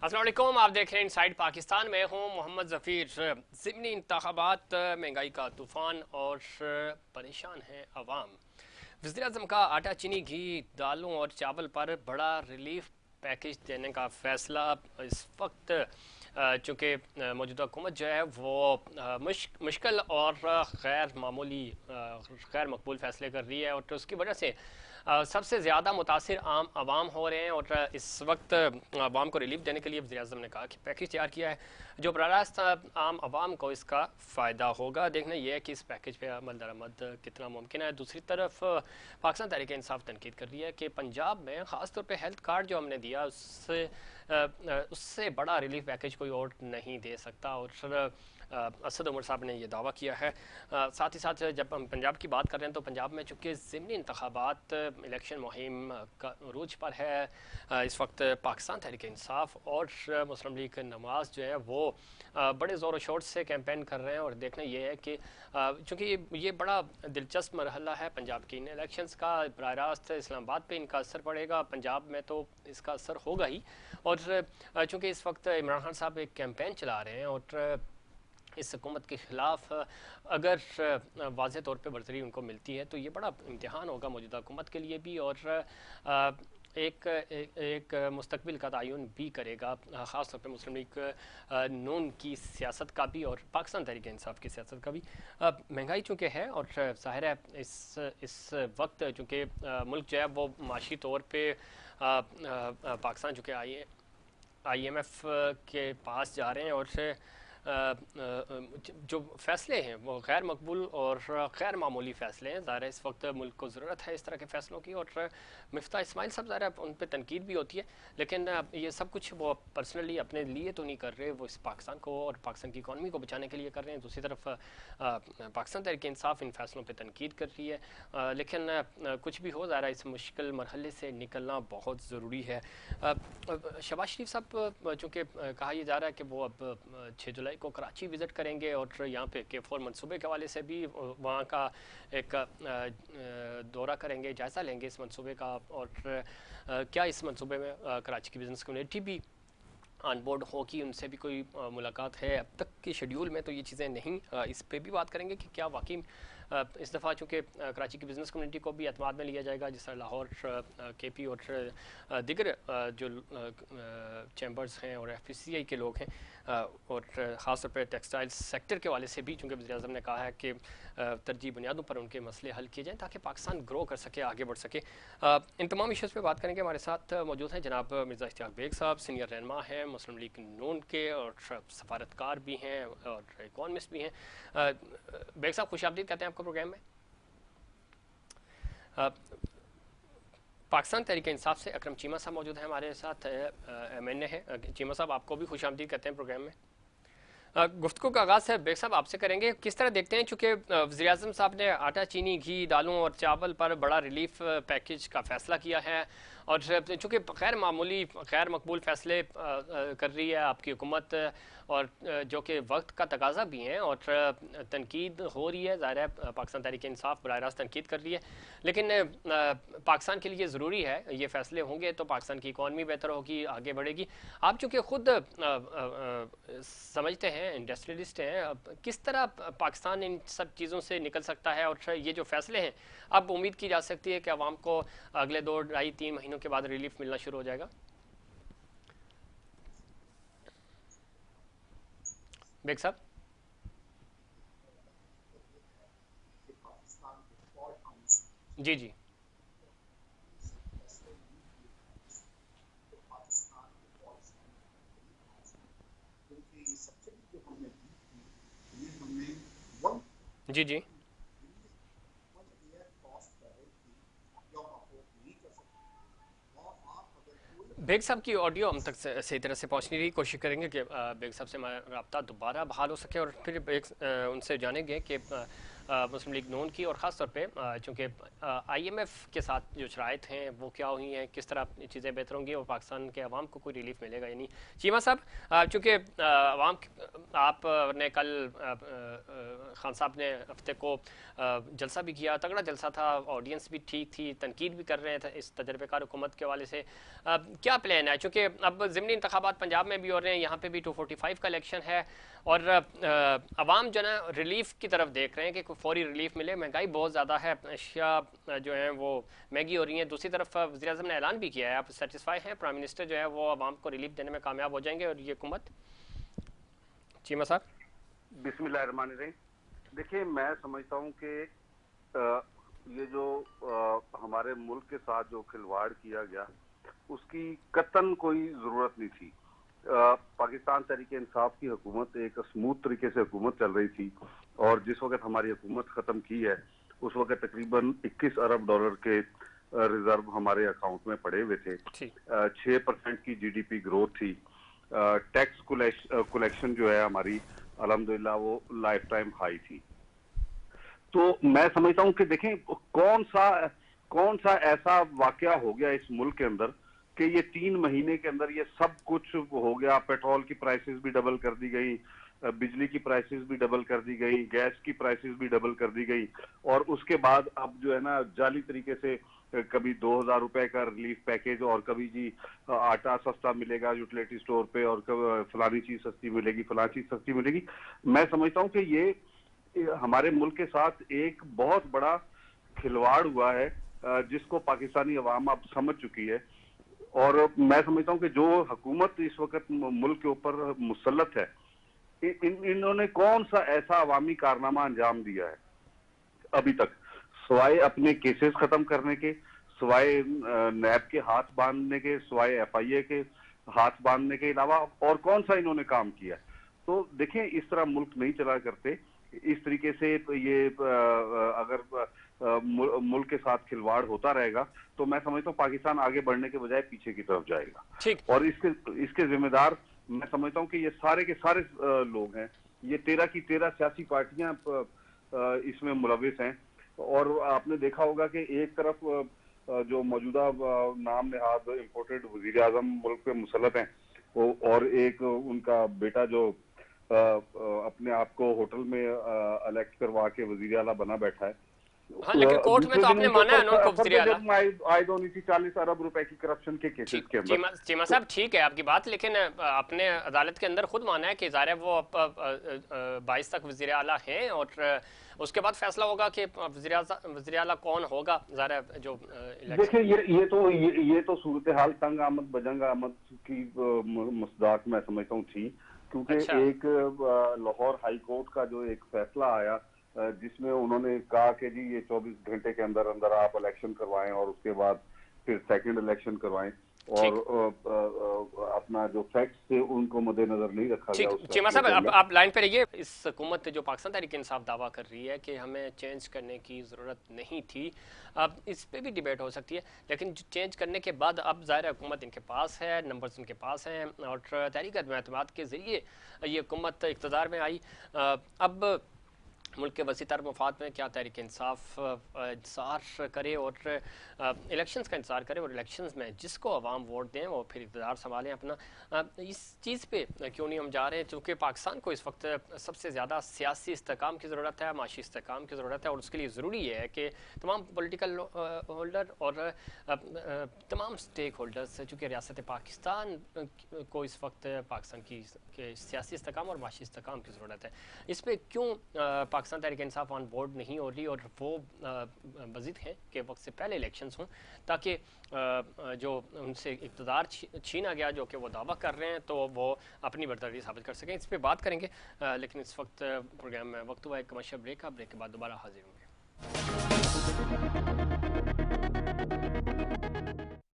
अस्सलाम वालेकुम, आप देख रहे हैं इनसाइड पाकिस्तान में हूँ मोहम्मद ज़फ़ीर। ज़िमनी इंतखाबात, महंगाई का तूफ़ान और परेशान है अवाम। वज़ीर-ए-आज़म का आटा, चीनी, घी, दालों और चावल पर बड़ा रिलीफ पैकेज देने का फ़ैसला इस वक्त चूँकि मौजूदा हुकूमत जो है वो मुश्किल और गैर मामूली गैर मकबूल फ़ैसले कर रही है और उसकी वजह से सबसे ज़्यादा मुतासिर आम आवाम हो रहे हैं। और इस वक्त आवाम को रिलीफ देने के लिए वज़ीर-ए-आज़म ने कहा कि पैकेज तैयार किया है जो बराह रास्त आम आवाम को इसका फ़ायदा होगा। देखना यह है कि इस पैकेज पर अमल दरामद कितना मुमकिन है। दूसरी तरफ पाकिस्तान तहरीक इंसाफ तनकीद कर रही है कि पंजाब में ख़ास तौर पर हेल्थ कार्ड जो हमने दिया उससे बड़ा रिलीफ पैकेज कोई और नहीं दे सकता। और असद उमर साहब ने यह दावा किया है। साथ ही साथ जब हम पंजाब की बात कर रहे हैं तो पंजाब में चूँकि ज़िमनी इंतखाबात इलेक्शन मुहिम का रूज पर है, इस वक्त पाकिस्तान तहरीक इंसाफ और मुस्लिम लीग नवाज़ जो है वो बड़े ज़ोर शोर से कैंपेन कर रहे हैं। और देखना ये है कि चूँकि ये बड़ा दिलचस्प मरहला है पंजाब की इन इलेक्शंस का, बराह रास्त इस्लामाबाद पे इनका असर पड़ेगा, पंजाब में तो इसका असर होगा ही। और चूँकि इस वक्त इमरान खान साहब एक कैंपेन चला रहे हैं और इस हुकूमत के ख़िलाफ़ अगर वाज़ेह तौर पे बरतरी उनको मिलती है तो ये बड़ा इम्तिहान होगा मौजूदा हुकूमत के लिए भी और एक मुस्तकबिल का तयन भी करेगा, ख़ास तौर पे मुस्लिम लीग नून की सियासत का भी और पाकिस्तान तहरीक इंसाफ की सियासत का भी। महंगाई चूँकि है और ज़ाहिर है इस वक्त चूँकि मुल्क जो है वो माशी तौर पर पाकिस्तान चूँकि IMF के पास जा रहे हैं और जो फ़ैसले हैं वो गैर मकबूल और गैर मामूली फ़ैसले हैं। ज़ाहिर है इस वक्त मुल्क को ज़रूरत है इस तरह के फ़ैसलों की। और मिफ्ता इस्माइल साहब ज़ाहिर है उन पर तनकीद भी होती है, लेकिन ये सब कुछ वो पर्सनली अपने लिए तो नहीं कर रहे, वो इस पाकिस्तान को और पाकिस्तान की इकॉनमी को बचाने के लिए कर रहे हैं। दूसरी तरफ पाकिस्तान तहरीक इंसाफ इन फ़ैसलों पर तनकीद कर रही है, लेकिन कुछ भी हो ज़ाहिर है इस मुश्किल मरहले से निकलना बहुत ज़रूरी है। शहबाज शरीफ साहब चूँकि कहा यह जा रहा है कि वो अब 6 जुलाई को कराची विज़िट करेंगे और यहाँ पे K4 मनसूबे के हवाले से भी वहाँ का एक दौरा करेंगे, जायज़ा लेंगे इस मनसूबे का। और क्या इस मनसूबे में कराची की बिज़नेस कम्युनिटी भी ऑन बोर्ड होगी, उनसे भी कोई मुलाकात है अब तक के शेड्यूल में, तो ये चीज़ें नहीं, इस पे भी बात करेंगे कि क्या वाकई इस दफ़ा चूँकि कराची की बिज़नेस कम्युनिटी को भी एतमाद में लिया जाएगा, जिस तरह लाहौर KP और दिगर जो चैम्बर्स हैं और FPCI के लोग हैं और ख़ास तौर पर टेक्सटाइल सेक्टर के वाले से भी, चूँकि वज़ीर-ए-आज़म ने कहा है कि तरजीह बुनियादों पर उनके मसले हल किए जाएँ ताकि पाकिस्तान ग्रो कर सके, आगे बढ़ सके। इन तमाम इशूज़ पे बात करेंगे। हमारे साथ मौजूद हैं जनाब मिर्ज़ा इश्तियाक बेग साहब, सीनियर रहनुमा हैं मुस्लिम लीग नून के और सफारतकार भी हैं और इकॉनमिस्ट भी हैं। बेग साहब खुश आमदीद कहते हैं आपको प्रोग्राम में। पाकिस्तान तहरीक इंसाफ से अकरम चीमा साहब मौजूद हैं हमारे साथ, MNA है। चीमा साहब आपको भी खुश आमदीद कहते हैं प्रोग्राम में। गुफ्तगू का आगाज़ है बेग साहब आपसे करेंगे, किस तरह देखते हैं चूँकि वज़ीर-ए-आज़म साहब ने आटा, चीनी, घी, दालों और चावल पर बड़ा रिलीफ पैकेज का फ़ैसला किया है और चूँकि गैर मामूली गैर मकबूल फ़ैसले कर रही है आपकी हुकूमत और जो कि वक्त का तकाजा भी हैं और तनकीद हो रही है, ज़ाहिर है पाकिस्तान तहरीक इंसाफ बराह रास्त तनकीद कर रही है, लेकिन पाकिस्तान के लिए ज़रूरी है ये फ़ैसले होंगे तो पाकिस्तान की इकॉनमी बेहतर होगी, आगे बढ़ेगी। आप चूँकि ख़ुद समझते हैं, इंडस्ट्रियलिस्ट हैं, किस तरह पाकिस्तान इन सब चीज़ों से निकल सकता है और ये जो फ़ैसले हैं अब उम्मीद की जा सकती है कि आवाम को अगले 2, 2.5, 3 महीनों के बाद रिलीफ मिलना शुरू हो जाएगा? बेग साहब। जी जी। जी जी। बेग साहब की ऑडियो हम तक सही तरह से पहुंच नहीं रही, कोशिश करेंगे कि बेग साहब से हमारा रब्ता दोबारा बहाल हो सके और फिर उनसे जानेंगे कि मुस्लिम लीग नून की और ख़ास तौर पे चूँकि IMF के साथ जो शराइत हैं वो क्या हुई हैं, किस तरह चीज़ें बेहतर होंगी और पाकिस्तान के अवाम को कोई रिलीफ मिलेगा या नहीं। चीमा साहब चूँकि अवाम आपने कल खान साहब ने हफ्ते को जलसा भी किया, तगड़ा जलसा था, ऑडियंस भी ठीक थी, तनकीद भी कर रहे थे इस तजर्बेकार हुकूमत के हवाले से। क्या प्लान है, चूँकि अब ज़िमनी इंतखाबात पंजाब में भी हो रहे हैं, यहाँ पे भी 245 का इलेक्शन है और अवाम जो है रिलीफ की तरफ देख रहे हैं कि कोई फौरी रिलीफ मिले। महंगाई बहुत ज़्यादा है, अशिया जो है वो महंगी हो रही है। दूसरी तरफ वज़ीर आज़म ने ऐलान भी किया है, आप सेटिस्फाई हैं, प्राइम मिनिस्टर जो है वो अवाम को रिलीफ देने में कामयाब हो जाएंगे और ये हुकूमत? चीमा साहब। बिस्मिल्लाहिर्रहमानिर्रहीम। देखिए, मैं समझता हूँ कि ये जो हमारे मुल्क के साथ जो खिलवाड़ किया गया उसकी कतन कोई ज़रूरत नहीं थी। पाकिस्तान तहरीक इंसाफ की हुकूमत एक स्मूथ तरीके से हुकूमत चल रही थी और जिस वक्त हमारी हुकूमत ख़त्म की है उस वक्त तकरीबन 21 अरब डॉलर के रिजर्व हमारे अकाउंट में पड़े हुए थे। 6% की जीडीपी ग्रोथ थी। टैक्स कलेक्शन जो है हमारी अल्हम्दुलिल्लाह वो लाइफ टाइम हाई थी। तो मैं समझता हूं कि देखें कौन सा ऐसा वाकया हो गया इस मुल्क के अंदर कि ये 3 महीने के अंदर ये सब कुछ हो गया। पेट्रोल की प्राइसेस भी डबल कर दी गई, बिजली की प्राइसेस भी डबल कर दी गई, गैस की प्राइसेस भी डबल कर दी गई और उसके बाद अब जो है ना जाली तरीके से कभी 2000 रुपए का रिलीफ पैकेज और कभी जी आटा सस्ता मिलेगा यूटिलिटी स्टोर पे और कभी फलानी चीज सस्ती मिलेगी, फलानी चीज सस्ती मिलेगी। मैं समझता हूँ कि ये हमारे मुल्क के साथ एक बहुत बड़ा खिलवाड़ हुआ है जिसको पाकिस्तानी अवाम अब समझ चुकी है और मैं समझता हूँ कि जो हुकूमत इस वक्त मुल्क के ऊपर मुसल्लत है इन्होंने कौन सा ऐसा अवामी कारनामा अंजाम दिया है अभी तक, सिवाय अपने केसेस खत्म करने के, सिवाय नैब के हाथ बांधने के, सिवाय एफआईए के हाथ बांधने के अलावा और कौन सा इन्होंने काम किया। तो देखें, इस तरह मुल्क नहीं चला करते। इस तरीके से ये अगर मुल्क के साथ खिलवाड़ होता रहेगा तो मैं समझता हूँ पाकिस्तान आगे बढ़ने के बजाय पीछे की तरफ जाएगा और इसके जिम्मेदार मैं समझता हूँ कि ये सारे के सारे लोग हैं। ये 13 की 13 सियासी पार्टियां इसमें मुलविस हैं और आपने देखा होगा कि एक तरफ जो मौजूदा नाम नहाद इम्पोर्टेड वजीर आजम मुल्क पे मुसल्लत हैं और एक उनका बेटा जो अपने आप को होटल में इलेक्ट करवा के वजीर आला बना बैठा है। हाँ, लेकिन कोर्ट में तो आपने माना है उनको वज़ीर आला। आयद होनी थी 40 अरब रुपए की करप्शन के केसेस के अंदर। चीमा साहब, ठीक है आपकी बात, लेकिन आपने अदालत के अंदर खुद माना है कि ज़ाहिर है वो 22 तक वज़ीर आला हैं और उसके बाद फैसला होगा कि वज़ीर आला कौन होगा। ज़ाहिर है जो देखिए ये तो सूरत हाल तंग आमद बजंग आमद की मसदाक मैं समझता हूँ थी, क्योंकि एक लाहौर हाई कोर्ट का जो एक फैसला आया जिसमें उन्होंने कहा कि जी ये 24 घंटे के अंदर अंदर आप इलेक्शन करवाएं और उसके बाद फिर सेकंड इलेक्शन करवाएं और अपना जो फैक्ट्स थे उनको मद्देनजर नहीं रखा गया। चीमा साहब आप लाइन पे रहिए। इस हुकूमत जो पाकिस्तान तहरीक इंसाफ दावा कर रही है कि हमें चेंज करने की ज़रूरत नहीं थी, अब इस पे भी डिबेट हो सकती है, लेकिन चेंज करने के बाद अब ज़ाहिर हुकूमत इनके पास है, नंबर्स इनके पास हैं और तहरीक अदम के ज़रिए ये हुकूमत इक़्तिदार में आई। अब मुल्क के वसी तर मफाद में क्या तहरीक इंसाफ इंतज़ार करे और इलेक्शंस का इंतज़ार करे और इलेक्शंस में जिसको अवाम वोट दें वो फिर इक़्तिदार संभालें अपना। इस चीज़ पे क्यों नहीं हम जा रहे हैं, क्योंकि पाकिस्तान को इस वक्त सबसे ज़्यादा सियासी इस्तेहकाम की ज़रूरत है, माशी इस्तेहकाम की ज़रूरत है और उसके लिए ज़रूरी है कि तमाम पोलिटिकल होल्डर और तमाम स्टेक होल्डर्स, चूँकि रियासत पाकिस्तान को इस वक्त पाकिस्तान की सियासी इस्तेहकाम और माशी इस्तेहकाम की ज़रूरत है। इस पर क्यों पाकिस्तान तहरीक इंसाफ ऑन बोर्ड नहीं हो रही और वो मज़ीद हैं कि वक्त से पहले इलेक्शंस हों ताकि जो उनसे इक़्तिदार छीना गया जो कि वो दावा कर रहे हैं तो वो अपनी बरदरी साबित कर सकें। इस पर बात करेंगे, लेकिन इस वक्त प्रोग्राम में वक्त हुआ है कमर्शियल ब्रेक का। ब्रेक के बाद दोबारा हाजिर होंगे।